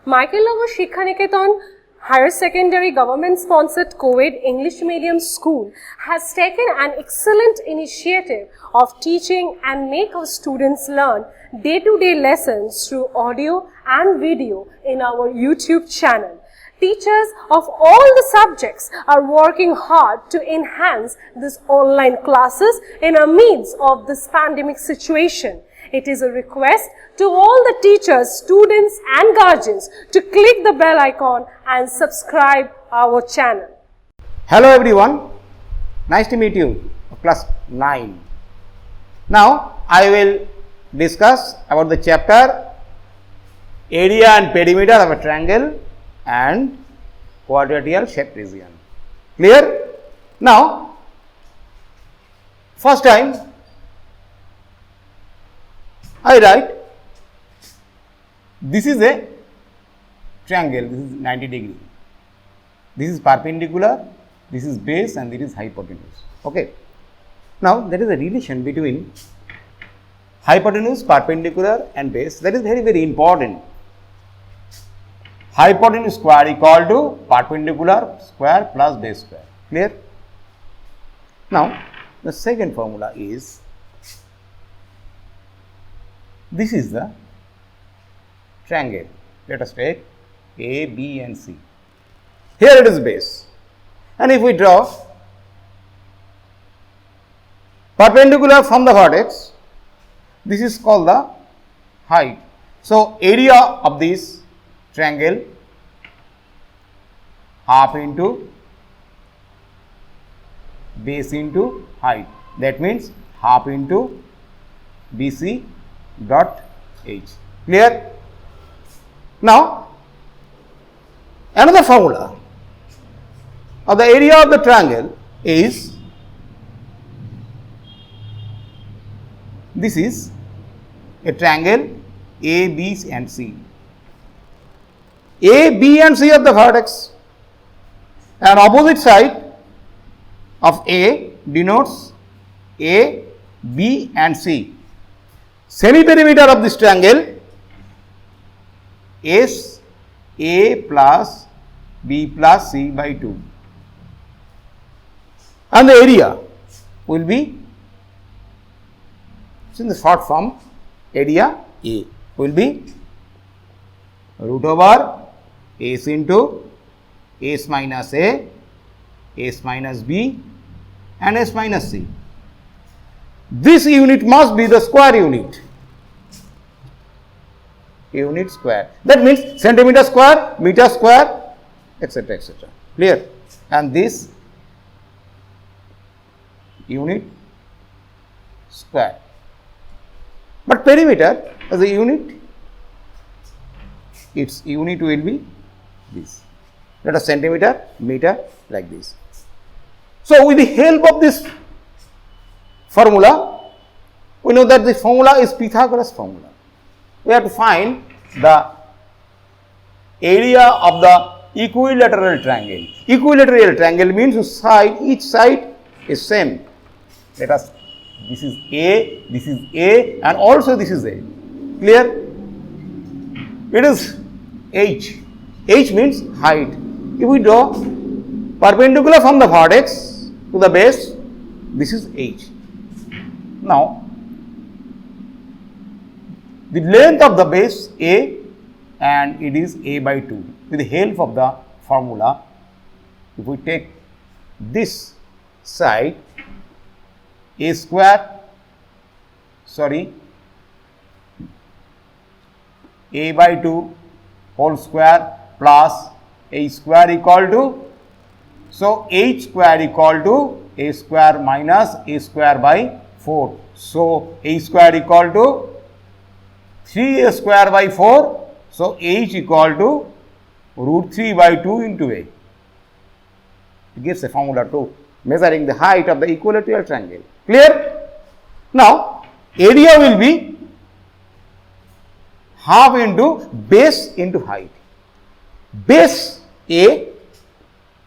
Michael Shikha Niketan Higher Secondary Government Sponsored Co-ed English Medium School has taken an excellent initiative of teaching and make our students learn day-to-day lessons through audio and video in our YouTube channel. Teachers of all the subjects are working hard to enhance these online classes in the midst of this pandemic situation. It is a request to all the teachers, students and guardians to click the bell icon and subscribe our channel. Hello everyone, nice to meet you, class 9. Now I will discuss about the chapter area and perimeter of a triangle and quadrilateral shaped region. Clear? Now, first time I write this is a triangle, this is 90 degree, this is perpendicular, this is base and this is hypotenuse. Okay. Now, there is a relation between hypotenuse, perpendicular and base, that is very important. Hypotenuse square equal to perpendicular square plus base square. Clear? Now, the second formula is, this is the triangle. Let us take A, B and C. Here it is base. And if we draw perpendicular from the vertex, this is called the height. So, area of this triangle half into base into height, that means half into BC dot H. Clear? Now, another formula of the area of the triangle is, this is a triangle A, B and C. A, B and C are the vertex and opposite side of A denotes A, B and C. Semi-perimeter of this triangle is A plus B plus C by 2 and the area will be, in the short form, area A will be root over S into S minus A, S minus B and S minus C. This unit must be the square unit, unit square. That means centimeter square, meter square, etc. etc. Clear? And this unit square. But perimeter as a unit, its unit will be this. Let us centimeter, meter, like this. So, with the help of this formula, we know that the formula is Pythagoras formula. We have to find the area of the equilateral triangle. Equilateral triangle means each side is same. Let us, this is A and also this is A. Clear? It is H. H means height. If we draw perpendicular from the vertex to the base, this is H. Now, the length of the base A and it is A by 2. With the help of the formula, if we take this side, A square, A by 2 whole square plus A square equal to, so H square equal to A square minus A square by 4. So, A square equal to 3A square by 4. So, H equal to root 3 by 2 into A. It gives a formula to measuring the height of the equilateral triangle. Clear? Now, area will be half into base into height. Base A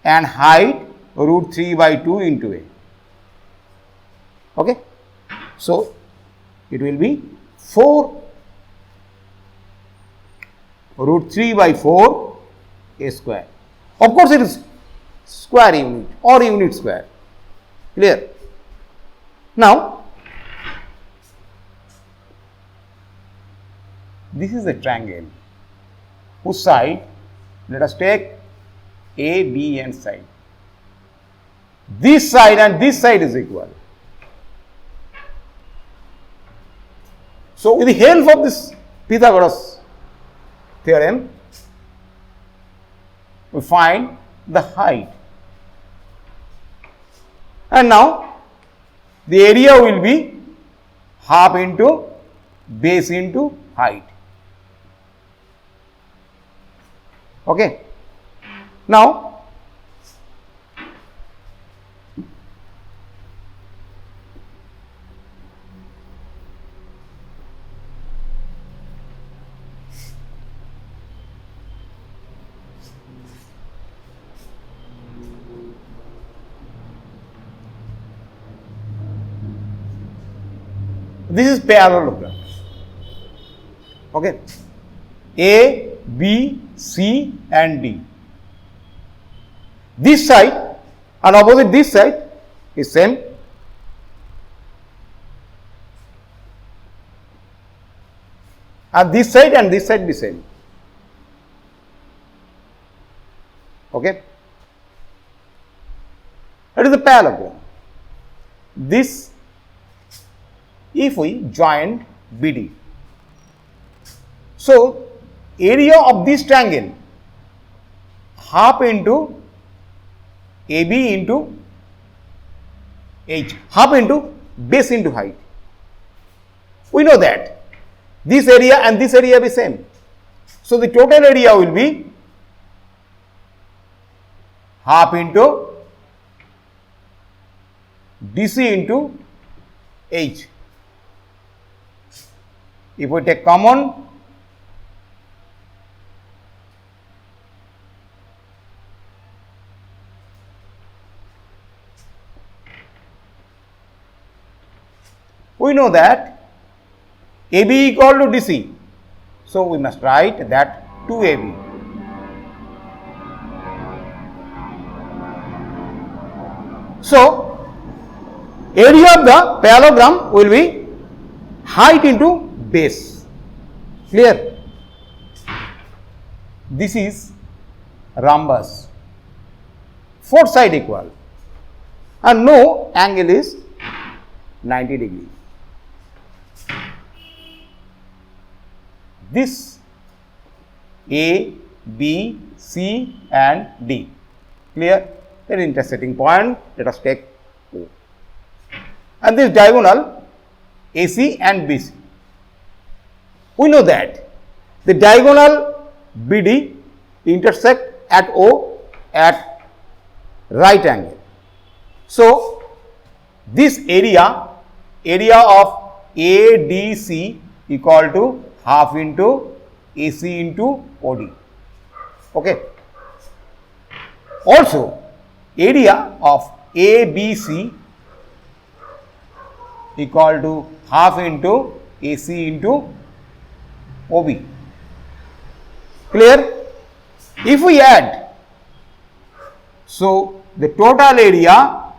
and height root 3 by 2 into A. Okay? So, it will be 4 root 3 by 4 a square. Of course, it is square unit or unit square. Clear? Now, this is a triangle whose side, let us take A, B and side. This side and this side is equal. So, with the help of this Pythagoras theorem, we find the height. And now, the area will be half into base into height. Okay. Now, this is parallelogram. Okay. A, B, C and D. This side and opposite this side is same. And this side be same. Okay. That is the parallelogram. This, if we join BD. So, area of this triangle half into AB into H, half into base into height. We know that this area and this area be same. So, the total area will be half into DC into H. If we take common, we know that AB equal to DC. So, we must write that 2AB. So, area of the parallelogram will be height into base. Clear? This is rhombus. Four side equal and no angle is 90 degree. This A, B, C and D. Clear? Very intersecting point. Let us take O. And this diagonal AC and BC. We know that the diagonal BD intersect at O at right angle. So, this area of ADC equal to half into AC into OD. Okay. Also, area of ABC equal to half into AC into OB. Clear? If we add, so the total area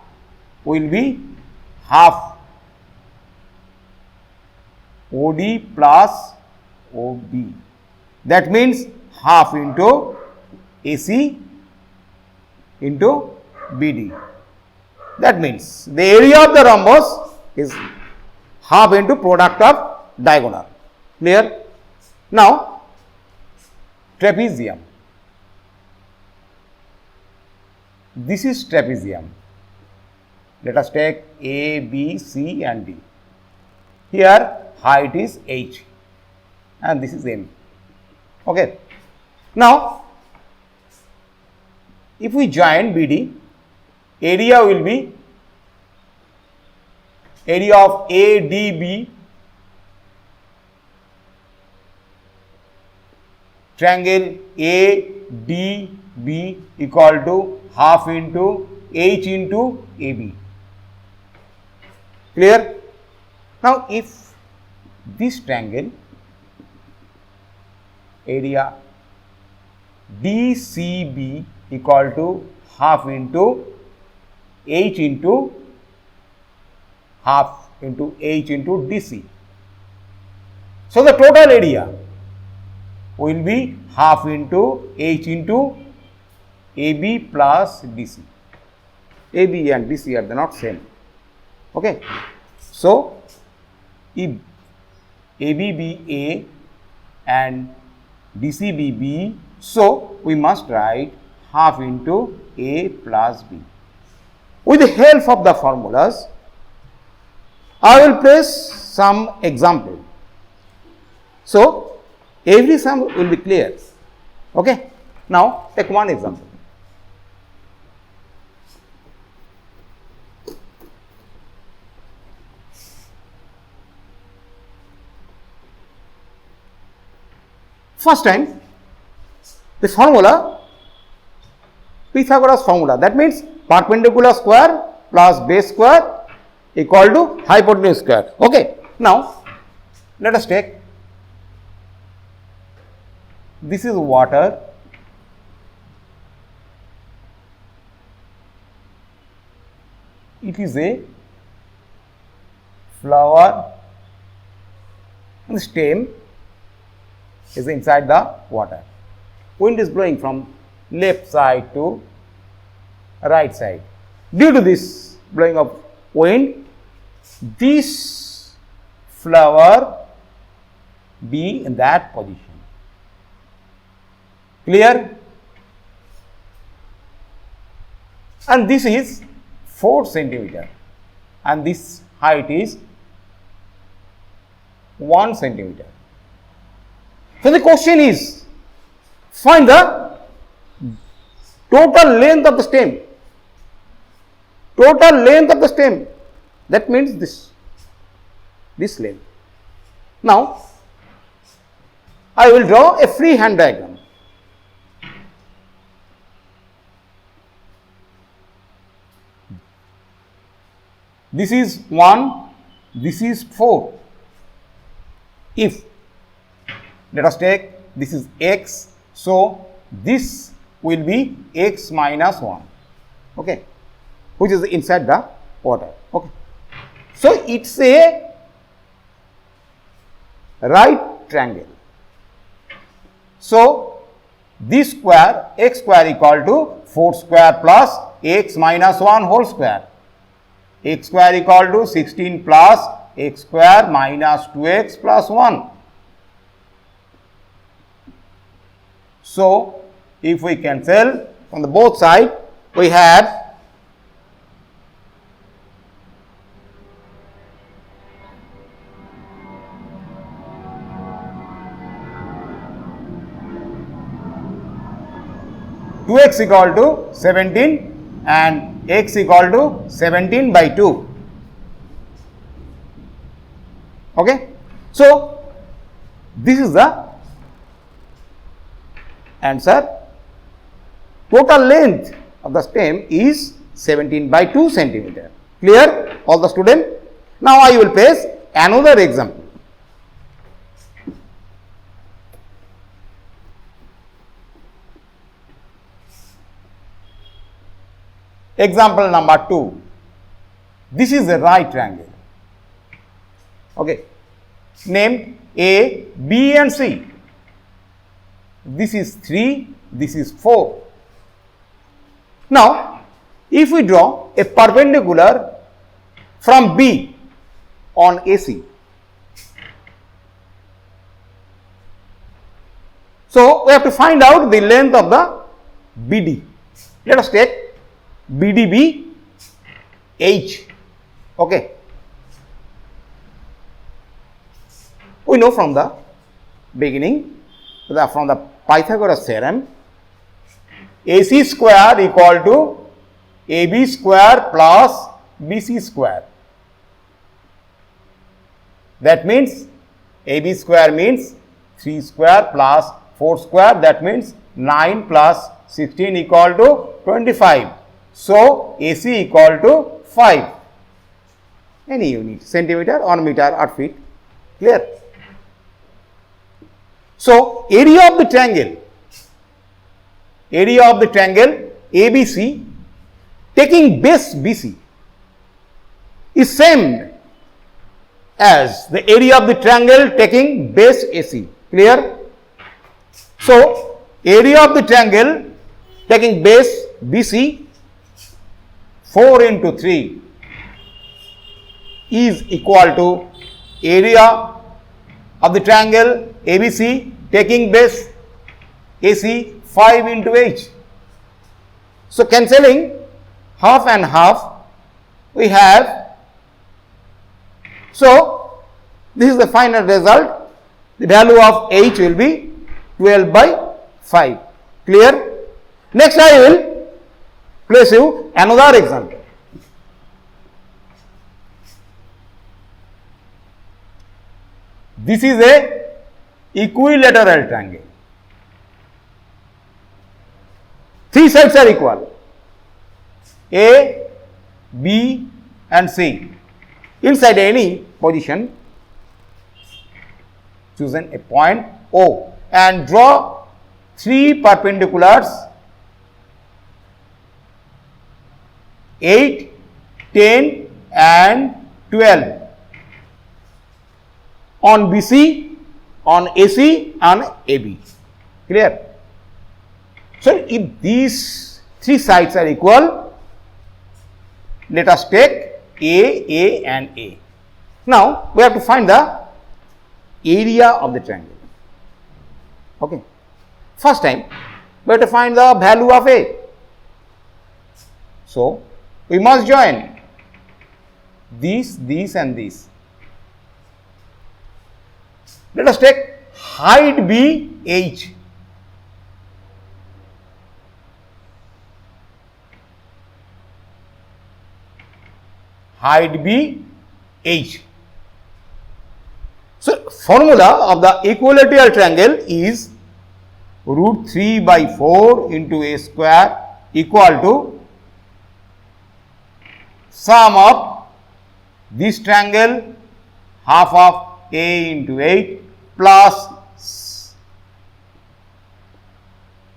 will be half OD plus OB. That means half into AC into BD. That means the area of the rhombus is half into product of diagonal. Clear? Now, trapezium. This is trapezium. Let us take A, B, C and D. Here height is H and this is M. Okay. Now, if we join BD, area will be area of ADB, triangle ADB equal to half into H into AB. Clear? Now, if this triangle area DCB equal to half into H into half into H into DC. So, the total area will be half into H into AB plus DC. AB and DC are not same. Okay. So, if AB be A and DC be B, so we must write half into A plus B. With the help of the formulas, I will place some example. So, every sum will be clear. Okay. Now, take one example. First time, the formula, Pythagoras formula, that means perpendicular square plus base square equal to hypotenuse square. Okay. Now, let us take, this is water, it is a flower, and the stem is inside the water. Wind is blowing from left side to right side. Due to this blowing of wind, this flower be in that position. Clear? And this is 4 centimeter and this height is 1 centimeter. So, the question is, find the total length of the stem. Total length of the stem, that means this length. Now, I will draw a freehand diagram. This is 1, this is 4. If, let us take, this is x, so this will be x minus 1, okay, which is inside the water. Okay. So, it is a right triangle. So, this square, x square equal to 4 square plus x minus 1 whole square. X square equal to 16 plus x square minus 2x plus 1. So, if we cancel from the both sides, we have two x equal to 17 and x equal to 17 by 2. Okay. So, this is the answer. Total length of the stem is 17 by 2 centimeter. Clear, all the student? Now, I will place another example. Example number 2. This is a right triangle. Okay. Named A, B and C. This is 3, this is 4. Now, if we draw a perpendicular from B on AC, so we have to find out the length of the BD. Let us take BDB H. Okay. We know from the beginning, from the Pythagoras theorem, AC square equal to AB square plus BC square. That means AB square means 3 square plus 4 square, that means 9 plus 16 equal to 25. So, AC equal to 5, any unit, centimeter or meter or feet. Clear? So, area of the triangle area of the triangle ABC taking base BC is same as the area of the triangle taking base AC. Clear? So, area of the triangle taking base BC 4 into 3 is equal to area of the triangle ABC taking base AC 5 into H. So, cancelling half and half, we have, so this is the final result. The value of H will be 12 by 5. Clear? Next I will place you another example. This is a equilateral triangle. Three sides are equal, A, B and C. Inside any position, choose a point O and draw three perpendiculars 8, 10 and 12 on BC, on AC and AB. Clear? So, if these three sides are equal, let us take A and A. Now, we have to find the area of the triangle. Okay. First time, we have to find the value of A. So, we must join these and these. Let us take height B H. Height B H. So, formula of the equilateral triangle is root 3 by 4 into A square equal to sum of this triangle half of A into 8 plus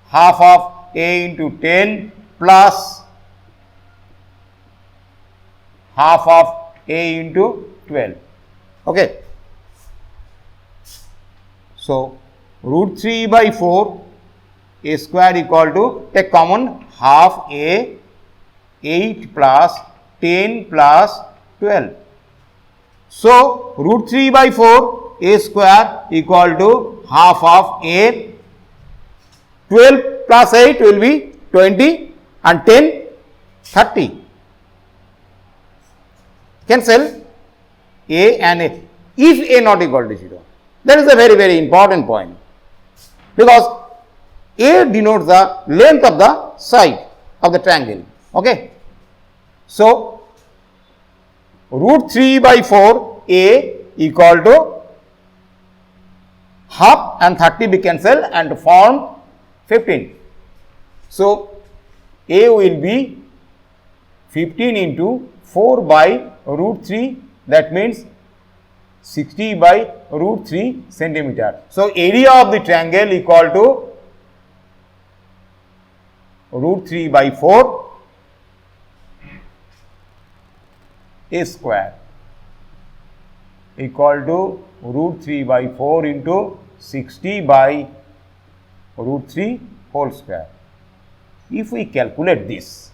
half of A into 10 plus half of A into 12. Okay. So, root 3 by 4 A square equal to, take common, half A, 8 plus 10 plus 12. So, root 3 by 4 A square equal to half of A, 12 plus 8 will be 20 and 10, 30. Cancel A and A. If A not equal to 0, that is a very important point, because A denotes the length of the side of the triangle. Okay. So, root 3 by 4 A equal to half and 30 be cancelled and form 15. So, A will be 15 into 4 by root 3, that means 60 by root 3 centimeter. So, area of the triangle equal to root 3 by 4 A square equal to root 3 by 4 into 60 by root 3 whole square. If we calculate this,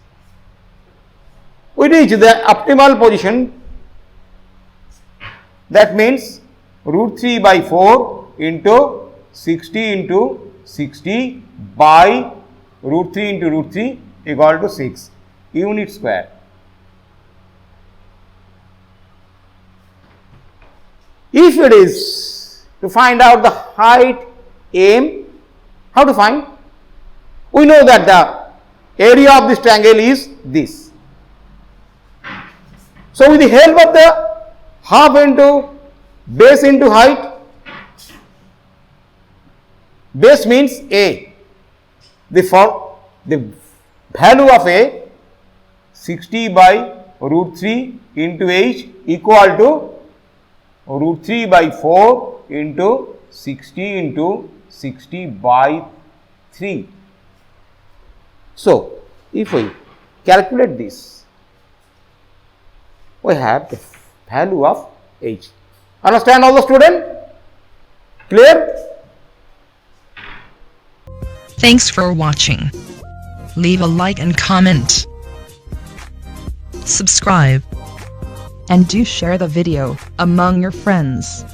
we reach the optimal position, that means root 3 by 4 into 60 by root 3 into root 3 equal to 6 unit square. If it is to find out the height M, how to find? We know that the area of this triangle is this. So, with the help of the half into base into height, base means A, the value of A 60 by root 3 into H equal to root 3 by 4 into 60 by 3. So, if we calculate this, we have the value of h. Understand all the student? Clear? Thanks for watching. Leave a like and comment. Subscribe. And do share the video among your friends.